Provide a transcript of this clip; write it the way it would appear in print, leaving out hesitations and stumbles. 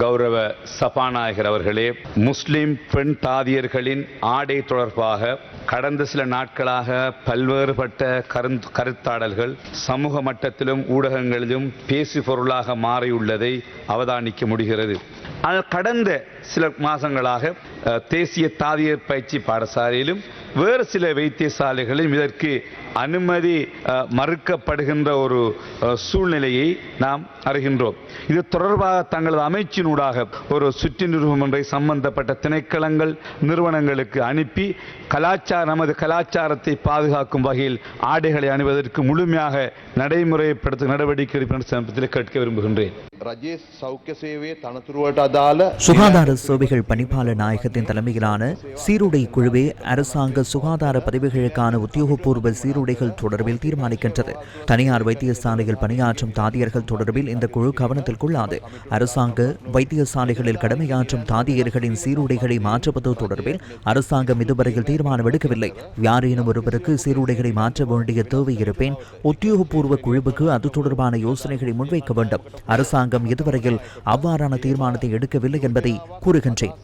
கௌரவ சபாநாயகர் அவர்களே, முஸ்லிம் பெண் தாதியர்களின் ஆடை தொடர்பாக கடந்த சில நாட்களாக பல்வேறுபட்ட கருத்தாடல்கள் சமூக மட்டத்திலும் ஊடகங்களிலும் பேசு பொருளாக மாறியுள்ளதை அவதானிக்க முடிகிறது. கடந்த சில மாதங்களாக தேசிய தாதியர் பயிற்சி பாடசாலையிலும் வேறு சில வைத்தியசாலைகளிலும் இதற்கு அனுமதி மறுக்கப்படுகின்ற ஒரு சூழ்நிலையை நாம் அறிகின்றோம். இது தொடர்பாக தங்களது அமைச்சினூடாக ஒரு சுற்றி நிறுவனம் ஒன்றை சம்பந்தப்பட்ட திணைக்களங்கள் நிறுவனங்களுக்கு அனுப்பி நமது கலாச்சாரத்தை பாதுகாக்கும் வகையில் ஆடைகளை அணிவதற்கு முழுமையாக நடைமுறைப்படுத்தும் நடவடிக்கை எடுப்பதில் கேட்க விரும்புகின்றேன். சுகாதார சேவைகள் பணிப்பாளர் நாயகத்தின் தலைமையிலான சீருடை குழுவே அரசாங்க சுகாதார பதவிகளுக்கான உத்தியோகபூர்வ சீருடைகள் தொடர்பில் தீர்மானிக்கின்றது. தனியார் வைத்தியசாலையில் பணியாற்றும் தாதியர்கள் தொடர்பில் இந்த குழு கவனத்தில் கொள்ளாது. அரசாங்க வைத்தியசாலைகளில் கடமையாற்றும் தாதியர்களின் சீருடைகளை மாற்றுவது தொடர்பில் அரசாங்கம் இதுவரையில் தீர்மானம் எடுக்கவில்லை. யாரேனும் ஒருவருக்கு சீருடைகளை மாற்ற வேண்டிய தேவை இருப்பேன் உத்தியோகபூர்வ குழுவுக்கு அது தொடர்பான யோசனைகளை முன்வைக்க வேண்டும். அரசாங்கம் இதுவரையில் அவ்வாறான தீர்மானத்தை எடுக்கவில்லை என்பதை கூறுகின்றேன்.